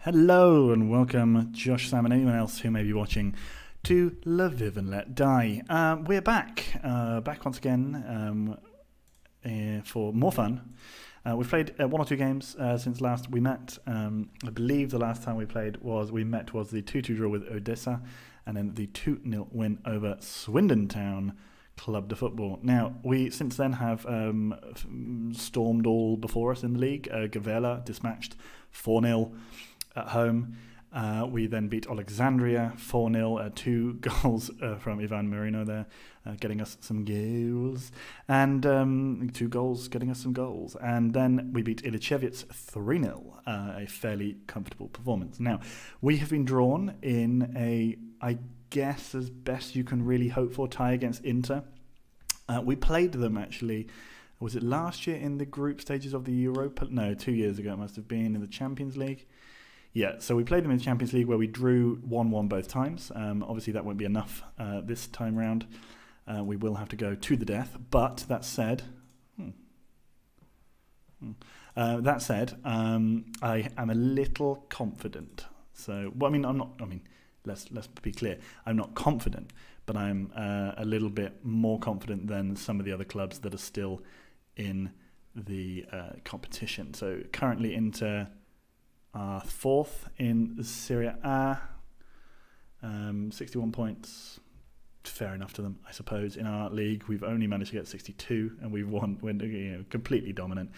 Hello and welcome, Josh, Sam and anyone else who may be watching to Lviv and Let Die. We're back once again for more fun. We've played one or two games since last we met. I believe the last time we met was the 2-2 draw with Odessa and then the 2-0 win over Swindon Town Club de Football. Now, we since then have stormed all before us in the league. Gavela dispatched 4-0 at home. We then beat Alexandria 4-0, 2 goals from Ivan Marino there, getting us some goals, and 2 goals getting us some goals. And then we beat Ilichevets 3-0, a fairly comfortable performance. Now, we have been drawn in a, I guess, as best you can really hope for, tie against Inter. We played them actually, was it last year in the group stages of the Europa? No, 2 years ago it must have been, in the Champions League. Yeah, so we played them in the Champions League where we drew 1-1 both times. Obviously that won't be enough this time round. We will have to go to the death. But that said, I am a little confident. So, well, I mean, I'm not. I mean, let's be clear. I'm not confident, but I'm a little bit more confident than some of the other clubs that are still in the competition. So currently Inter are 4th in Serie A, 61 points. Fair enough to them, I suppose. In our league, we've only managed to get 62, and we've won. We're completely dominant.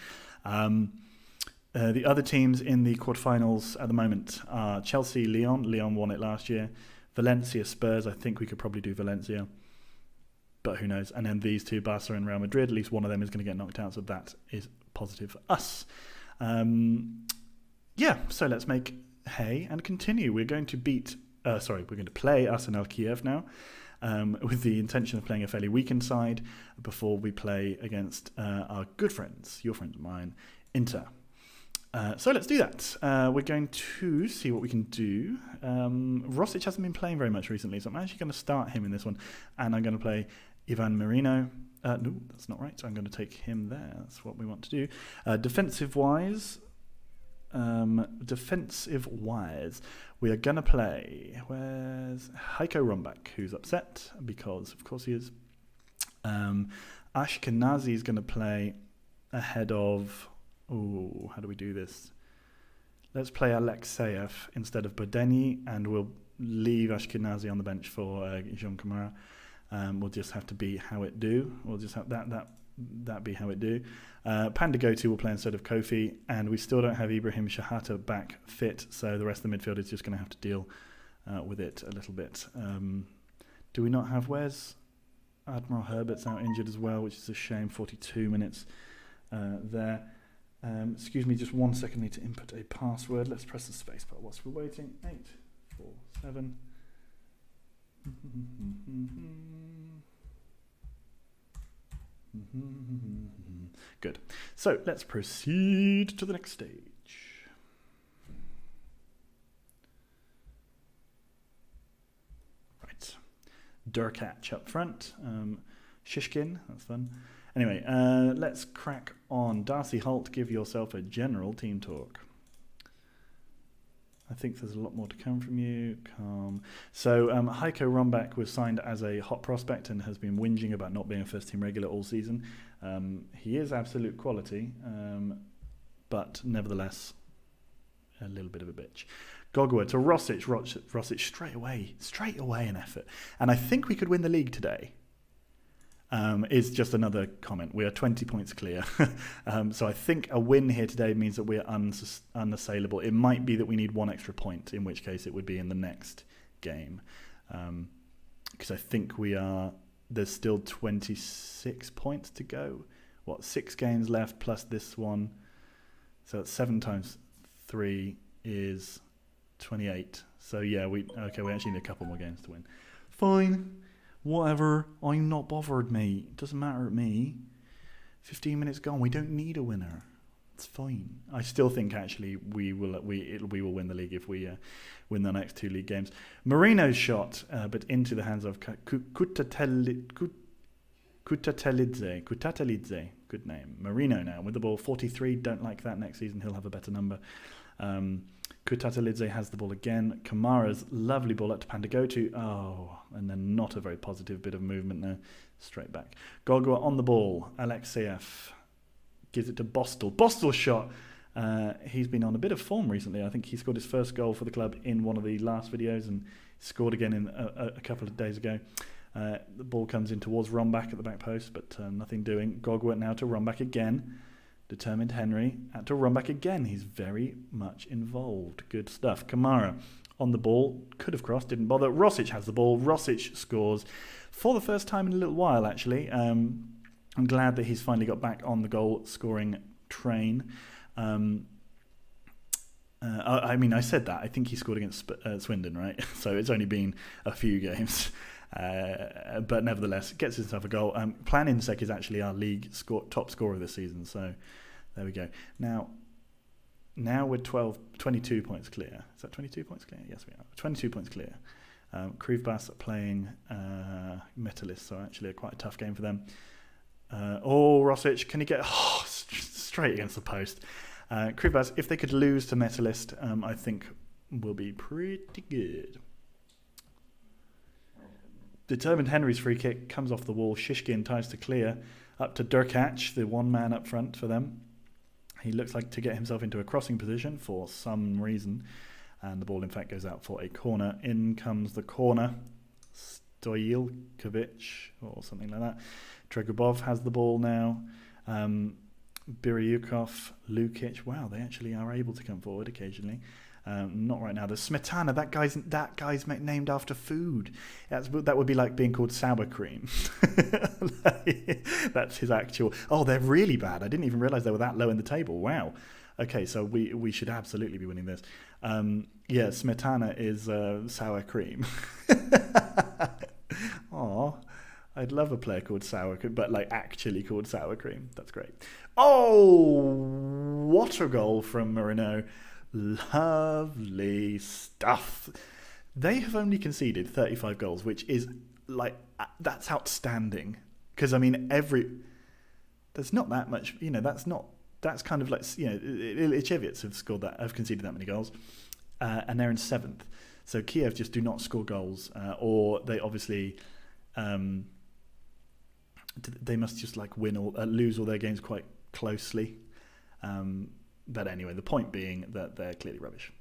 The other teams in the quarterfinals at the moment are Chelsea, Lyon. Lyon won it last year. Valencia, Spurs. I think we could probably do Valencia, but who knows? And then these two, Barca and Real Madrid. At least one of them is going to get knocked out, so that is positive for us. Yeah, so let's make hay and continue. We're going to we're going to play Arsenal Kiev now, with the intention of playing a fairly weakened side before we play against our good friends, your friends of mine, Inter. So let's do that. We're going to see what we can do. Rosic hasn't been playing very much recently, so I'm actually going to start him in this one, and I'm going to play Ivan Marino. No, that's not right. I'm going to take him there. That's what we want to do. Defensive-wise, we are going to play, where's Heiko Rombach, who's upset because of course he is. Ashkenazi is going to play ahead of, how do we do this? Let's play Alexeyev instead of Bodeni, and we'll leave Ashkenazi on the bench for Jean Kamara. We'll just have to be how it do. We'll just have that be how it do. Pandagotu will play instead of Kofi, and we still don't have Ibrahim Shahata back fit, so the rest of the midfield is just going to have to deal with it a little bit. Do we not have, where's Admiral Herbert's out injured as well, which is a shame. 42 minutes there. Excuse me, just 1 second, I need to input a password. Let's press the space bar whilst we're waiting. 8, 4, 7. Good. So let's proceed to the next stage. Right. Durkach up front. Shishkin, that's fun. Anyway, let's crack on. Darcy Holt, give yourself a general team talk. I think there's a lot more to come from you. Calm. So Heiko Rombach was signed as a hot prospect and has been whinging about not being a first-team regular all season. He is absolute quality, but nevertheless, a little bit of a bitch. Gogwa to Rosic. Rosic straight away an effort. And I think we could win the league today. Is just another comment. We are 20 points clear. So I think a win here today means that we're unassailable. It might be that we need 1 extra point, in which case it would be in the next game. Because I think there's still 26 points to go. 6 games left plus this one. So that's 7 times 3 is 28. So yeah, we actually need a couple more games to win. Fine. Whatever, I'm not bothered, mate. It doesn't matter to me. 15 minutes gone. We don't need a winner. It's fine. I still think actually we will win the league if we win the next 2 league games. Marino's shot, but into the hands of Kutatelidze. Good name. Marino now with the ball. 43. Don't like that. Next season he'll have a better number. Kutatalidze has the ball again. Kamara's lovely ball up to Pandagotu. Oh, and then not a very positive bit of movement there. Straight back. Gogwa on the ball. Alexeyev gives it to Bostel. Bostel's shot. He's been on a bit of form recently. I think he scored his first goal for the club in one of the last videos and scored again in a couple of days ago. The ball comes in towards Rombach at the back post, but nothing doing. Gogwa now to Rombach again. Determined Henry to Rombach again. He's very much involved. Good stuff. Kamara on the ball. Could have crossed, didn't bother. Rosic has the ball. Rosic scores for the first time in a little while, actually. I'm glad that he's finally got back on the goal-scoring train. I mean, I said that. I think he scored against Swindon, right? So it's only been a few games. But nevertheless, gets himself a goal. Plan Insek is actually our league top scorer this season. So there we go. Now we're 22 points clear. Is that 22 points clear? Yes, we are. 22 points clear. Krivbas playing Metalist, so actually quite a tough game for them. Rosic, can he get straight against the post? Krivbas, if they could lose to Metalist, I think will be pretty good. Determined Henry's free kick comes off the wall. Shishkin tries to clear up to Durkach, the one man up front for them. He looks like to get himself into a crossing position for some reason. And the ball, in fact, goes out for a corner. In comes the corner. Stoyilkovic or something like that. Tregubov has the ball now. Biryukov, Lukic. Wow, they actually are able to come forward occasionally. Not right now. There's Smetana. That guy's named after food. That would be like being called sour cream. That's his actual. Oh, they're really bad. I didn't even realize they were that low in the table. Wow. Okay, so we should absolutely be winning this. Yeah, Smetana is sour cream. Aw, I'd love a player called sour cream, but like actually called sour cream. That's great. Oh, what a goal from Marino. Lovely stuff. They have only conceded 35 goals, which is like, that's outstanding. Because I mean, there's not that much, you know, that's kind of like, you know, Ichevits have conceded that many goals, and they're in 7th. So Kiev just do not score goals, or they obviously, they must just like win or lose all their games quite closely. But anyway, the point being that they're clearly rubbish.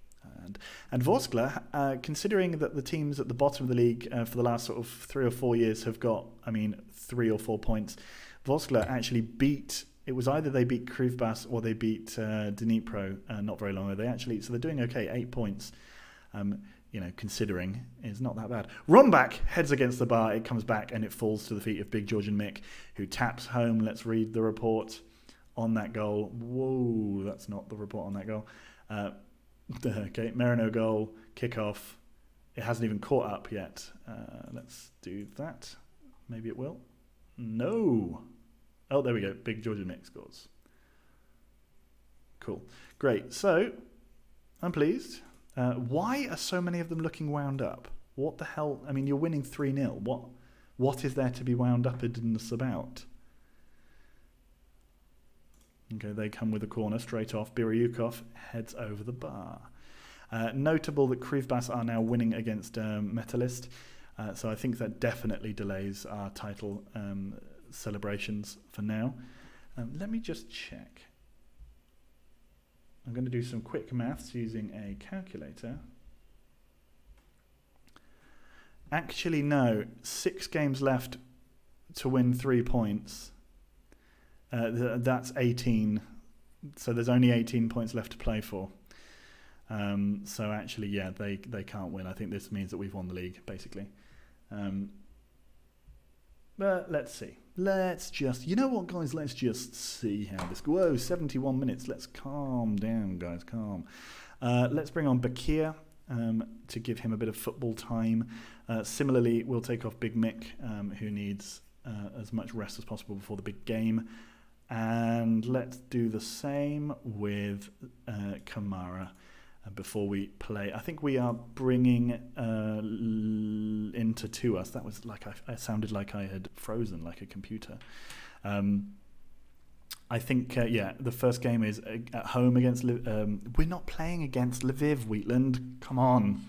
And Vorskla, considering that the teams at the bottom of the league for the last sort of 3 or 4 years have got, 3 or 4 points, Vorskla actually beat, it was either they beat Krivbas or they beat Dnipro not very long ago. So they're doing okay, 8 points. You know, considering is not that bad. Rombach heads against the bar, it comes back and it falls to the feet of Big George and Mick, who taps home. Let's read the report on that goal. Whoa, that's not the report on that goal. Okay, Marino goal, kickoff. It hasn't even caught up yet. Let's do that. Maybe it will. No. Oh, there we go. Big George and Mick scores. Cool. Great. So, I'm pleased. Why are so many of them looking wound up? What the hell? I mean, you're winning 3-0. What is there to be wound up in this about? Okay, they come with a corner straight off. Biryukov heads over the bar. Notable that Krivbas are now winning against Metalist. So I think that definitely delays our title celebrations for now. Let me just check. I'm going to do some quick maths using a calculator. Actually, no. 6 games left to win 3 points. That's 18. So there's only 18 points left to play for. So actually, yeah, they can't win. I think this means that we've won the league, basically. But let's see. Let's just, you know what, guys? Let's just see how this goes. Whoa, 71 minutes. Let's calm down, guys. Calm. Let's bring on Bakir to give him a bit of football time. Similarly, we'll take off Big Mick, who needs as much rest as possible before the big game. And let's do the same with Kamara before we play. I think we are bringing Inter to us. That was like, I sounded like I had frozen like a computer. I think, yeah, the first game is at home against... we're not playing against Lviv, Wheatland. Come on.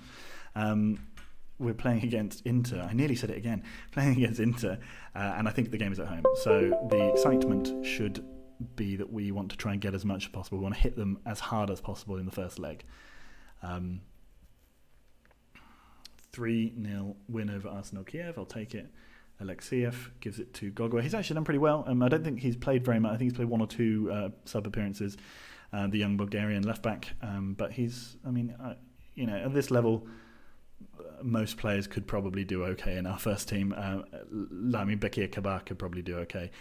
We're playing against Inter. I nearly said it again. Playing against Inter. And I think the game is at home. So the excitement should be that we want to try and get as much as possible. We want to hit them as hard as possible in the first leg. 3-0 win over Arsenal Kiev. I'll take it. Alexeyev gives it to Gogwa. He's actually done pretty well. I don't think he's played very much. I think he's played 1 or 2 sub-appearances, the young Bulgarian left-back. But he's, I mean, you know, at this level, most players could probably do okay in our first team. I mean, Bekir Kabar could probably do okay.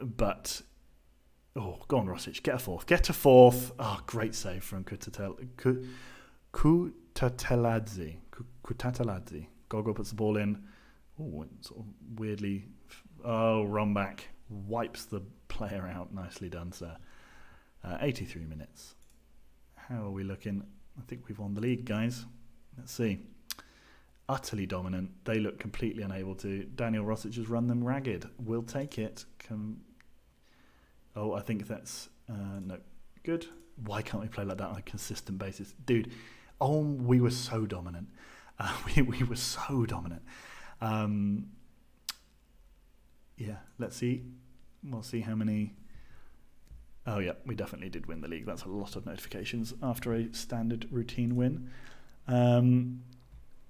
But, oh, go on, Rosic, get a fourth. Get a fourth. Oh, great save from Kutateladze. Gogo puts the ball in. Oh, sort of weirdly. Oh, Rombak wipes the player out. Nicely done, sir. 83 minutes. How are we looking? I think we've won the league, guys. Let's see. Utterly dominant. They look completely unable to. Daniel Rosic has run them ragged. We'll take it. Oh, I think that's... no. Good. Why can't we play like that on a consistent basis? Dude, oh, we were so dominant. We were so dominant. Yeah, let's see. We'll see how many... Oh, yeah, we definitely did win the league. That's a lot of notifications after a standard routine win.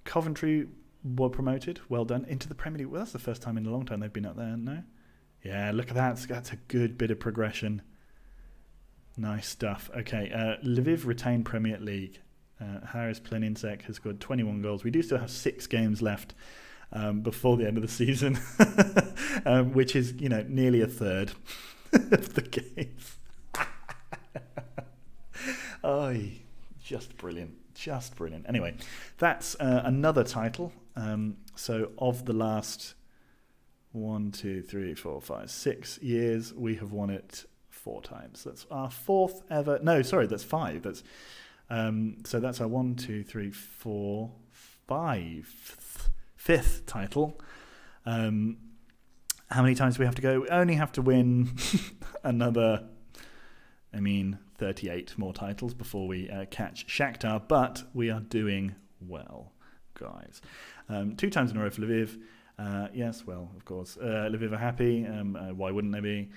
Coventry were promoted. Well done. Into the Premier League. Well, that's the first time in a long time they've been up there, no? Yeah, look at that. That's a good bit of progression. Nice stuff. Okay, Lviv retained Premier League. Haris Pleninsek has scored 21 goals. We do still have 6 games left before the end of the season, which is, you know, nearly a third of the games. Oh, just brilliant. Just brilliant. Anyway, that's another title. So of the last 1, 2, 3, 4, 5, 6 years, we have won it 4 times. That's our 4th ever. No, sorry, that's 5. That's so that's our 1, 2, 3, 4, 5th title. How many times do we have to go? We only have to win another, 38 more titles before we catch Shakhtar, but we are doing well, guys. 2 times in a row for Lviv. Yes, well, of course. Lviv are happy. Why wouldn't they be?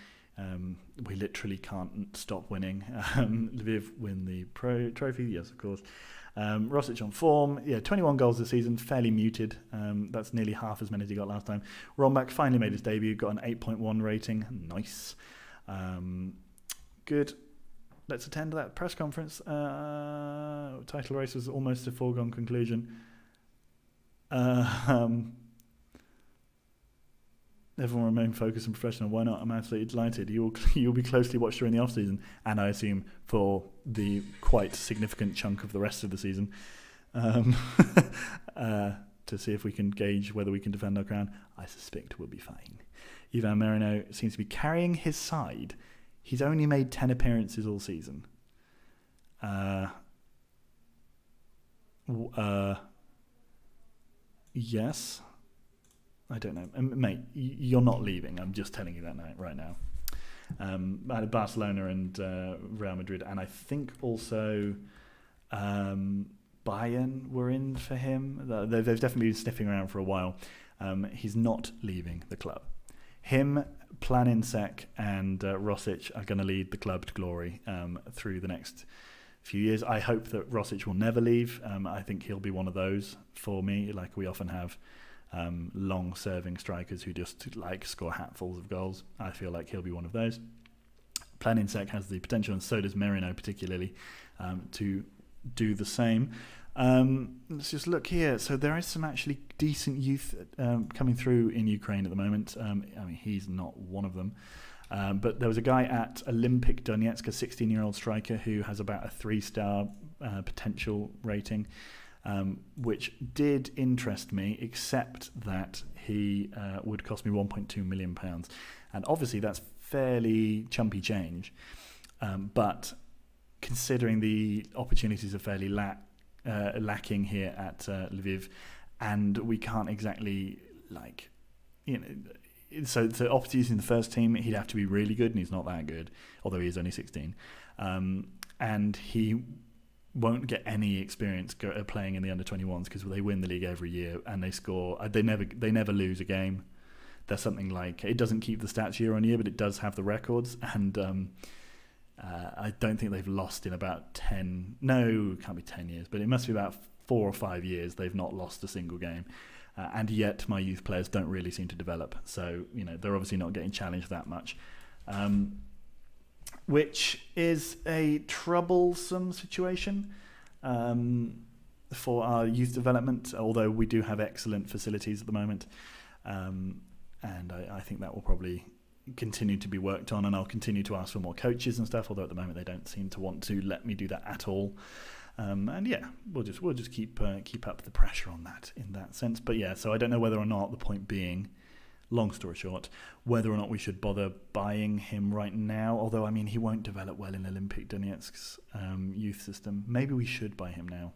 We literally can't stop winning. Lviv win the Pro Trophy, yes, of course. Rosic on form, yeah, 21 goals this season, fairly muted. That's nearly half as many as he got last time. Rombak finally made his debut, got an 8.1 rating, nice. Good. Let's attend that press conference. Title race was almost a foregone conclusion. Everyone remain focused and professional. Why not? I'm absolutely delighted. You'll be closely watched during the off season, and I assume for the quite significant chunk of the rest of the season, to see if we can gauge whether we can defend our crown. I suspect we'll be fine. Ivan Merino seems to be carrying his side. He's only made 10 appearances all season. Yes. I don't know. Mate, you're not leaving. I'm just telling you that right now. Barcelona and Real Madrid, and I think also Bayern were in for him. They've definitely been sniffing around for a while. He's not leaving the club. Him, Planinsek, and Rosic are going to lead the club to glory through the next few years. I hope that Rosic will never leave. I think he'll be one of those for me, like we often have. Long-serving strikers who just score hatfuls of goals. I feel like he'll be one of those. Planinsek has the potential, and so does Merino particularly, to do the same. Let's just look here. So there is some actually decent youth coming through in Ukraine at the moment. He's not one of them. But there was a guy at Olympic Donetsk, a 16-year-old striker who has about a 3-star potential rating. Which did interest me, except that he would cost me £1.2 million. And obviously that's fairly chumpy change. But considering the opportunities are fairly lacking here at Lviv, and we can't exactly, so to offer to use in the first team, he'd have to be really good, and he's not that good, although he is only 16. And he won't get any experience playing in the under-21s because they win the league every year and they score. They never lose a game. There's something like, it doesn't keep the stats year on year, but it does have the records. And I don't think they've lost in about 10. No, it can't be 10 years, but it must be about 4 or 5 years they've not lost a single game. And yet my youth players don't really seem to develop. So, they're obviously not getting challenged that much. Which is a troublesome situation for our youth development, although we do have excellent facilities at the moment. And I think that will probably continue to be worked on, and I'll continue to ask for more coaches and stuff, although at the moment they don't seem to want to let me do that at all. And yeah, we'll just keep up the pressure on that in that sense. But yeah, so I don't know whether or not, the point being, long story short, whether or not we should bother buying him right now. Although, I mean, he won't develop well in Olympic Donetsk's youth system. Maybe we should buy him now.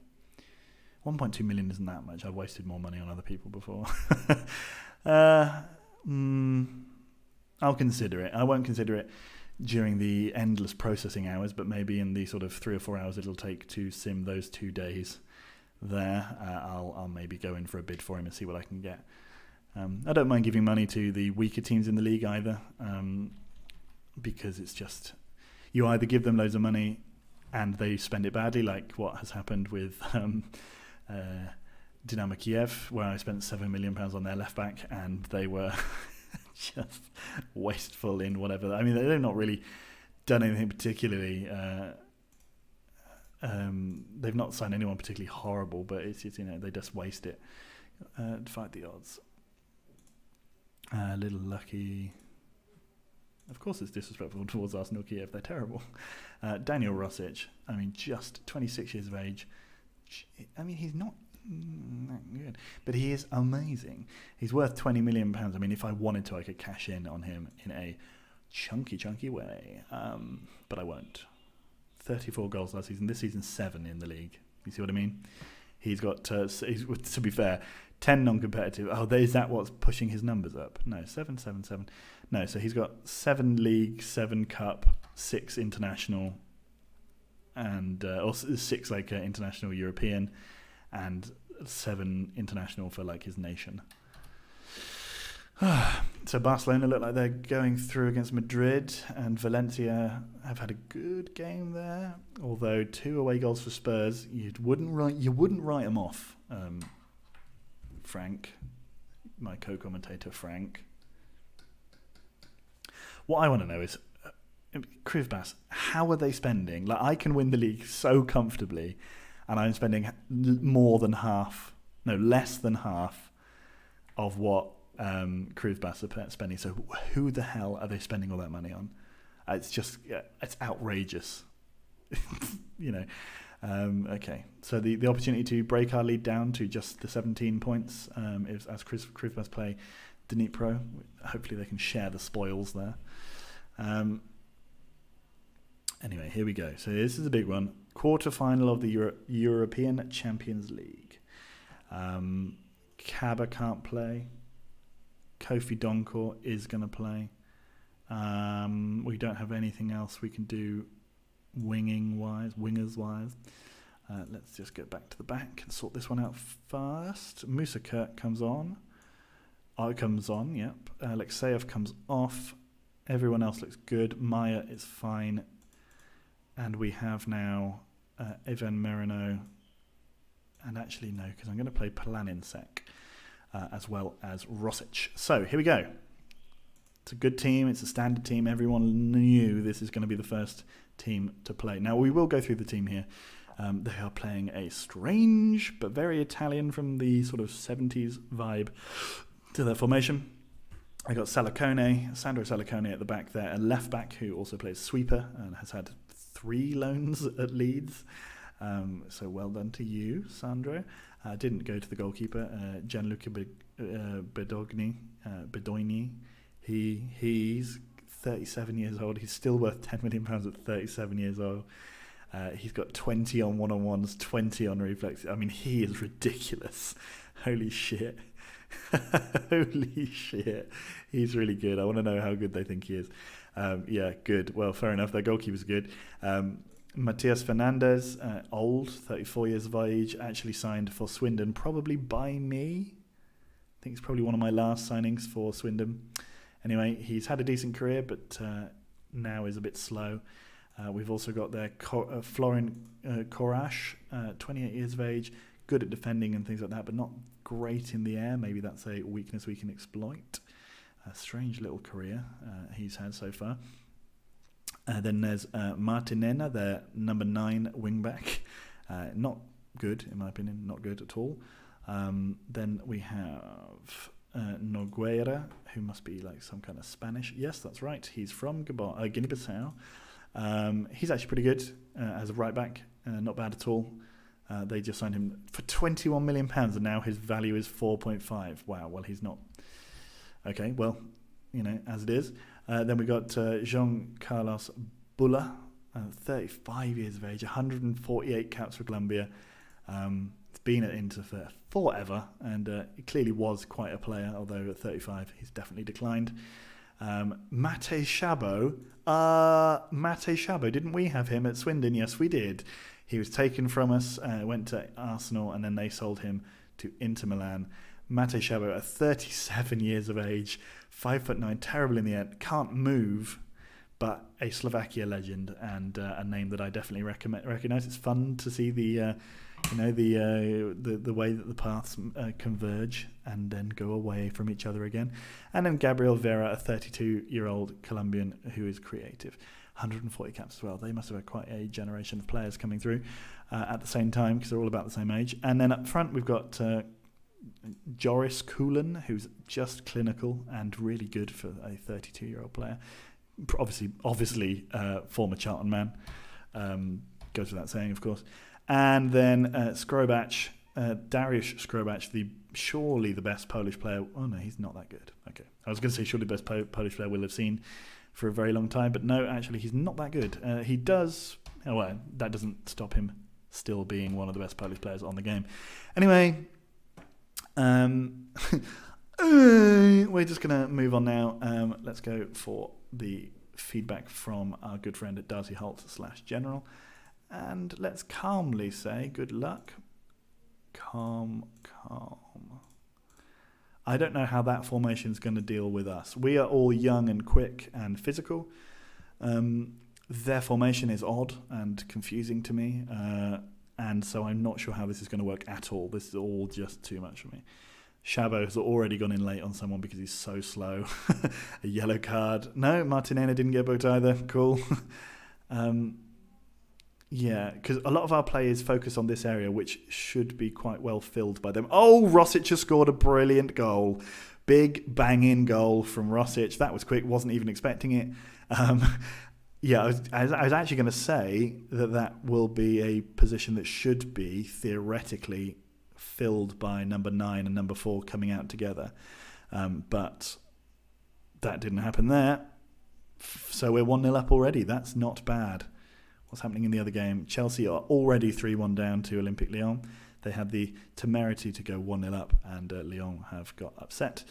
1.2 million isn't that much. I've wasted more money on other people before. I'll consider it. I won't consider it during the endless processing hours, but maybe in the sort of 3 or 4 hours it'll take to sim those 2 days there. I'll maybe go in for a bid for him and see what I can get. I don't mind giving money to the weaker teams in the league either, because it's just, you either give them loads of money and they spend it badly, like what has happened with Dynamo Kiev, where I spent £7 million on their left back and they were just wasteful in whatever. I mean, they've not really done anything particularly. They've not signed anyone particularly horrible, but it's they just waste it. Fight the odds. Little lucky. Of course it's disrespectful towards Arsenal Kiev. They're terrible. Daniel Rosic, I mean, just 26 years of age. I mean, he's not that good, but he is amazing. He's worth £20 million. I mean, if I wanted to, I could cash in on him in a chunky way. But I won't. 34 goals last season. This season, 7 in the league. You see what I mean? He's got, to be fair, 10 non-competitive. Oh, is that what's pushing his numbers up? No, 7. No, so he's got 7 league, 7 cup, 6 international, and or 6 like international European, and 7 international for like his nation. So Barcelona look like they're going through against Madrid, and Valencia have had a good game there. Although 2 away goals for Spurs, you wouldn't write them off. Frank, my co-commentator Frank. What I want to know is, Krivbas, how are they spending? Like, I can win the league so comfortably, and I'm spending less than half of what Krivbas are spending. So who the hell are they spending all that money on? It's just, it's outrageous. Okay, so the opportunity to break our lead down to just the 17 points as Krivbas play Dnipro. Hopefully they can share the spoils there. Anyway, here we go. So this is a big one. Quarter-final of the European Champions League. Kaba can't play. Kofi Donkor is going to play. We don't have anything else we can do wingers-wise. Let's just get back to the back and sort this one out first. Musa Kurt comes on. Oh, it comes on, yep. Alexeyev comes off. Everyone else looks good. Maya is fine. And we have now Ivan Merino. And actually, no, because I'm going to play Planinsek as well as Rosic. So, here we go. It's a good team. It's a standard team. Everyone knew this is going to be the first team to play. Now, we will go through the team here. They are playing a strange but very Italian from the sort of 70s vibe to their formation. I got Sandro Salacone at the back there, a left back who also plays sweeper and has had 3 loans at Leeds. So well done to you, Sandro. Didn't go to the goalkeeper, Gianluca Bedoini. He's 37 years old. He's still worth £10 million at 37 years old. He's got 20 on one-on-ones, 20 on reflexes. I mean, he is ridiculous. Holy shit. Holy shit. He's really good. I want to know how good they think he is. Yeah, good. Well, fair enough. Their goalkeeper's good. Matias Fernandez, old, 34 years of age, actually signed for Swindon, probably by me. I think it's probably one of my last signings for Swindon. Anyway, he's had a decent career, but now is a bit slow. We've also got there Florin Korash, 28 years of age, good at defending and things like that, but not great in the air. Maybe that's a weakness we can exploit. A strange little career he's had so far. Then there's Martinena, their number 9 wing-back. Not good, in my opinion, not good at all. Then we have Nogueira, who must be like some kind of Spanish. Yes, that's right. He's from Guinea-Bissau. He's actually pretty good as a right-back. Not bad at all. They just signed him for £21 million, and now his value is 4.5. Wow, well, he's not. Okay, well, you know, as it is. Then we got Jean Carlos Bulla, 35 years of age, 148 caps for Colombia. He's been at Inter for forever, and he clearly was quite a player, although at 35 he's definitely declined. Mate Chabot. Mate Chabot, didn't we have him at Swindon? Yes, we did. He was taken from us, went to Arsenal, and then they sold him to Inter Milan. Mate Chabot at 37 years of age, 5'9", terrible in the air, can't move, but a Slovakia legend and a name that I definitely recognise. It's fun to see the way that the paths converge and then go away from each other again. And then Gabriel Vera, a 32-year-old Colombian who is creative. 140 caps as well. They must have had quite a generation of players coming through at the same time because they're all about the same age. And then up front we've got Joris Kulin, who's just clinical and really good for a 32-year-old player. Obviously, former Charlton man. Goes without saying, of course. And then Skrobacz, Dariusz Skrobacz, surely the best Polish player. Oh no, he's not that good. Okay, I was going to say surely the best Polish player we'll have seen for a very long time, but no, actually he's not that good. He does, well, that doesn't stop him still being one of the best Polish players on the game. Anyway, we're just going to move on now. Let's go for the feedback from our good friend at Darcy Holt /General. And let's calmly say good luck. Calm. I don't know how that formation is going to deal with us. We are all young and quick and physical. Their formation is odd and confusing to me. And so I'm not sure how this is going to work at all. This is all just too much for me. Chabot has already gone in late on someone because he's so slow. A yellow card. No, Martinena didn't get booked either. Cool. Yeah, because a lot of our players focus on this area, which should be quite well filled by them. Oh, Rosic has scored a brilliant goal. Big bang-in goal from Rosic. That was quick. Wasn't even expecting it. Yeah, I was actually going to say that will be a position that should be theoretically filled by number 9 and number 4 coming out together. But that didn't happen there. So we're 1-0 up already. That's not bad. What's happening in the other game? Chelsea are already 3-1 down to Olympique Lyon. They had the temerity to go 1-0 up, and Lyon have got upset.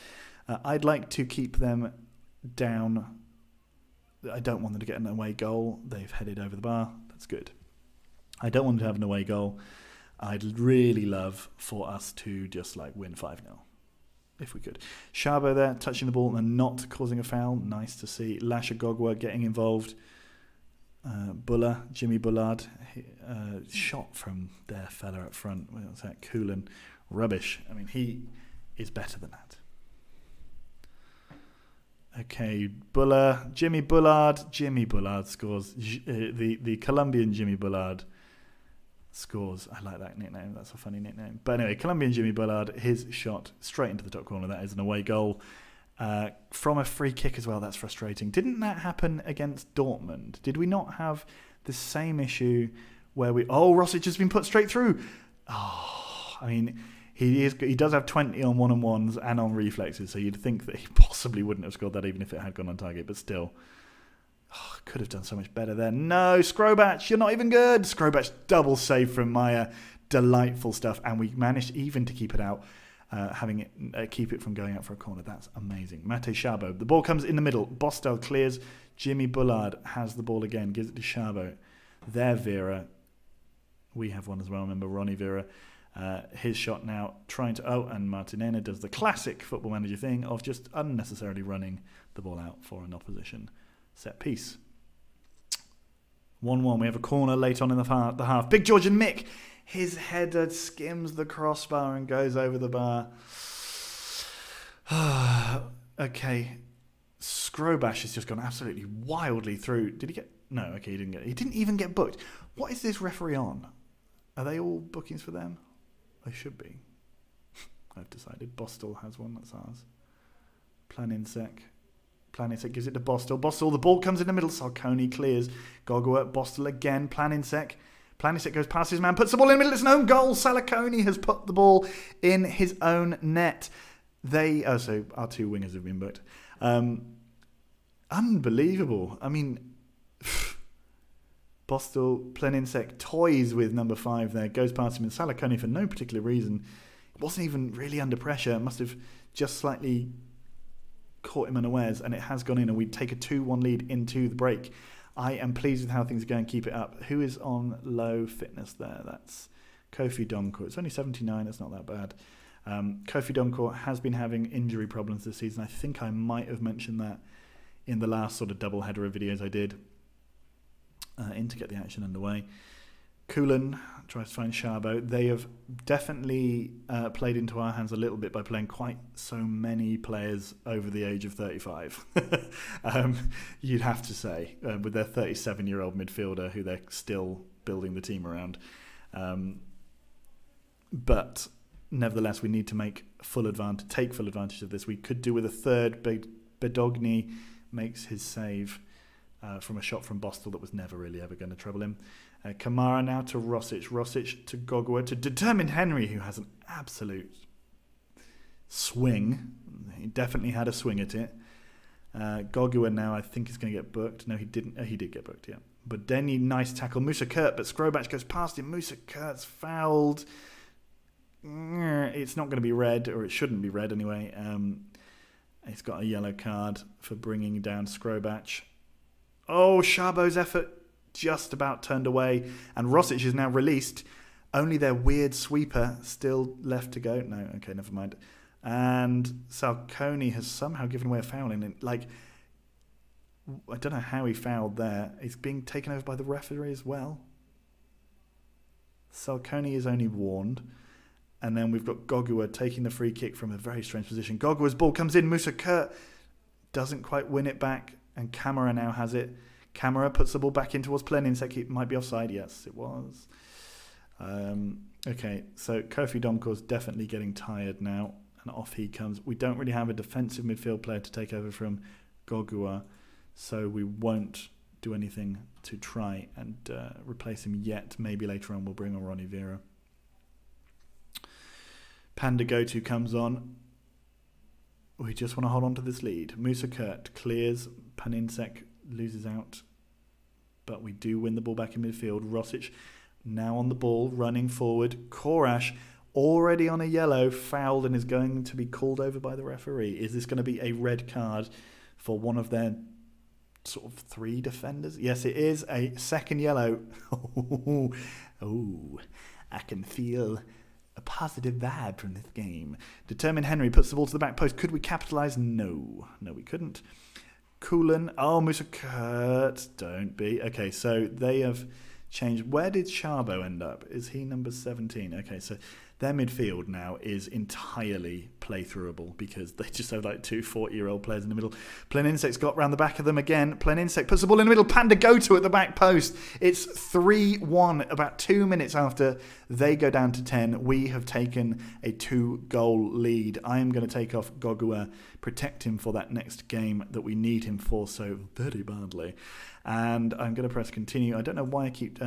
I'd like to keep them down. I don't want them to get an away goal. They've headed over the bar. That's good. I don't want them to have an away goal. I'd really love for us to just win 5-0. If we could. Chabot there, touching the ball and not causing a foul. Nice to see. Lasha Gogwa getting involved. Bulla, Jimmy Bullard, shot from their fella up front. What's that? Kulin. Rubbish. I mean, he is better than that. Okay, Jimmy Bullard scores. The Colombian Jimmy Bullard scores. I like that nickname. That's a funny nickname. But anyway, Colombian Jimmy Bullard, his shot straight into the top corner. That is an away goal. From a free kick as well. That's frustrating. Didn't that happen against Dortmund? Did we not have the same issue where Rosic has been put straight through? Oh, I mean, he does have 20 on one-on-ones and on reflexes, so you'd think that he possibly wouldn't have scored that even if it had gone on target, but still. Could have done so much better there. No, Skrobacz, you're not even good. Skrobacz double save from Maya. Delightful stuff, and we managed even to keep it out. having it keep it from going out for a corner. That's amazing. Mate Szabo. The ball comes in the middle. Bostel clears. Jimmy Bullard has the ball again. Gives it to Szabo. There, Vera. We have one as well. Remember, Ronnie Vera. His shot now trying to... Oh, and Martinena does the classic Football Manager thing of just unnecessarily running the ball out for an opposition set piece. 1-1. We have a corner late on in the half. Big George and Mick. His header skims the crossbar and goes over the bar. Okay. Skrobash has just gone absolutely wildly through. Did he get... No, okay, he didn't get... He didn't even get booked. What is this referee on? Are they all bookings for them? They should be. I've decided. Bostel has one. That's ours. Planinsek gives it to Bostel. Bostel, the ball comes in the middle. Salconi clears. Gogua, Bostel again. Planinsek goes past his man, puts the ball in the middle. It's an own goal. Salconi has put the ball in his own net. So our two wingers have been booked. Unbelievable. I mean, Bostel, Planinsek toys with number 5 there. Goes past him, and Salconi, for no particular reason, wasn't even really under pressure. Must have just slightly caught him unawares, and it has gone in, and we take a 2-1 lead into the break. I am pleased with how things are going. Keep it up. Who is on low fitness there? That's Kofi Doncourt. It's only 79. That's not that bad. Kofi Doncourt has been having injury problems this season. I think I might have mentioned that in the last sort of double-header of videos I did in to get the action underway. Kulan tries to find Szabo. They have definitely played into our hands a little bit by playing quite so many players over the age of 35. You'd have to say, with their 37-year-old midfielder who they're still building the team around. But nevertheless, we need to take full advantage of this. We could do with a third. Bedogny makes his save from a shot from Bostel that was never really ever going to trouble him. Kamara now to Rosic. Rosic to Gogua to Determined Henry, who has an absolute swing. He definitely had a swing at it. Gogua now, I think, is going to get booked. No, he didn't. He did get booked, yeah. But Denny, nice tackle. Musa Kurt, but Skrobach goes past him. Musa Kurt's fouled. It's not going to be red, or it shouldn't be red anyway. He's got a yellow card for bringing down Skrobach. Oh, Szabo's effort just about turned away, and Rosic is now released. Only their weird sweeper still left to go. No, okay, never mind. And Salconi has somehow given away a foul in it. Like, I don't know how he fouled there. He's being taken over by the referee as well. Salconi is only warned. And then we've got Gogua taking the free kick from a very strange position. Gogua's ball comes in. Musa Kurt doesn't quite win it back, and Kamara now has it. Kamara puts the ball back in towards Planinsek. It might be offside. Yes, it was. Okay, so Kofi Doncourt's definitely getting tired now, and off he comes. We don't really have a defensive midfield player to take over from Gogua, so we won't do anything to try and replace him yet. Maybe later on we'll bring on Ronnie Vera. Panda Goto comes on. We just want to hold on to this lead. Musa Kurt clears. Planinsek loses out. But we do win the ball back in midfield. Rosic now on the ball, running forward. Korash already on a yellow, fouled, and is going to be called over by the referee. Is this going to be a red card for one of their sort of 3 defenders? Yes, it is a second yellow. Oh, I can feel a positive vibe from this game. Determined Henry puts the ball to the back post. Could we capitalise? No. No, we couldn't. Kulan. Oh, Musa Kurt. Don't be. Okay, so they have changed. Where did Szabo end up? Is he number 17? Okay, so their midfield now is entirely playthroughable because they just have like 2 40-year-old players in the middle. Planinsek's got round the back of them again. Planinsek puts the ball in the middle. Panda Goto at the back post. It's 3-1. About 2 minutes after they go down to 10, we have taken a 2-goal lead. I am going to take off Gogua, protect him for that next game that we need him for so very badly. And I'm going to press continue. I don't know why I keep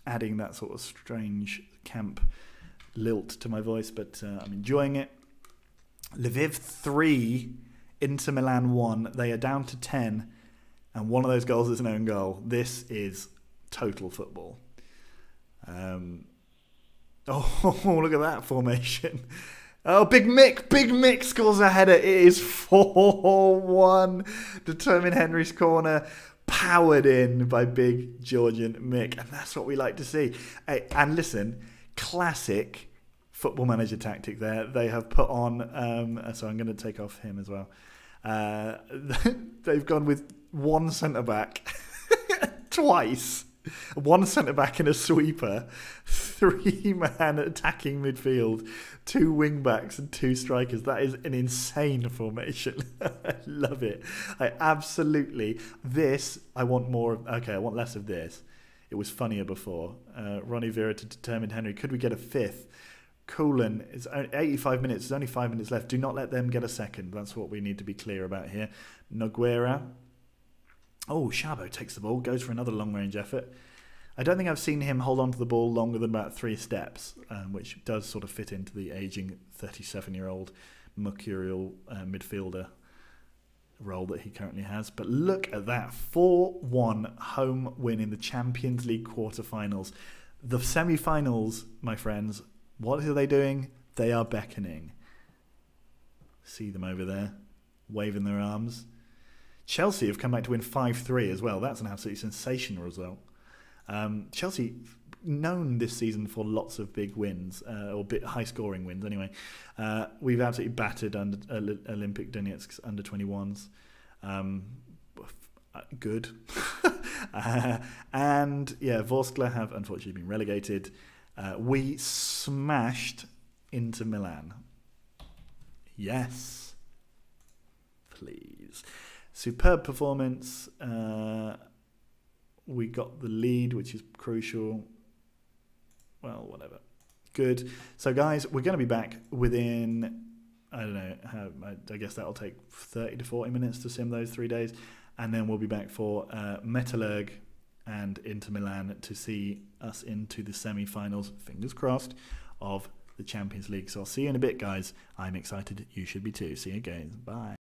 adding that sort of strange camp lilt to my voice, but I'm enjoying it. Lviv 3, Inter Milan 1. They are down to 10, and one of those goals is an own goal. This is total football. Oh, look at that formation. Oh, Big Mick! Big Mick scores a header. It is 4-1. Determined Henry's corner. Powered in by big Georgian Mick. And that's what we like to see. And listen, classic Football Manager tactic there. They have put on... so I'm going to take off him as well. They've gone with one centre-back twice. One centre-back and a sweeper, 3-man attacking midfield, 2 wing-backs and 2 strikers. That is an insane formation. I love it. I want more of... Okay, I want less of this. It was funnier before. Ronnie Vera to Determined Henry. Could we get a 5th? Coolan, it's 85 minutes. There's only 5 minutes left. Do not let them get a second. That's what we need to be clear about here. Noguera. Oh, Shabo takes the ball, goes for another long-range effort. I don't think I've seen him hold on to the ball longer than about 3 steps, which does sort of fit into the ageing 37-year-old mercurial midfielder role that he currently has. But look at that, 4-1 home win in the Champions League quarterfinals. The semi-finals, my friends, what are they doing? They are beckoning. See them over there, waving their arms. Chelsea have come back to win 5-3 as well. That's an absolutely sensational result. Chelsea, known this season for lots of big wins, or high-scoring wins anyway. We've absolutely battered Olympic Donetsk's under-21s. Good. And, yeah, Vorskla have unfortunately been relegated. We smashed Inter Milan. Yes. Please. Superb performance. We got the lead, which is crucial. Well, whatever. Good. So, guys, we're going to be back within, I don't know, I guess that'll take 30 to 40 minutes to sim those 3 days. And then we'll be back for Metalurg and Inter Milan to see us into the semi-finals, fingers crossed, of the Champions League. So I'll see you in a bit, guys. I'm excited. You should be too. See you again. Bye.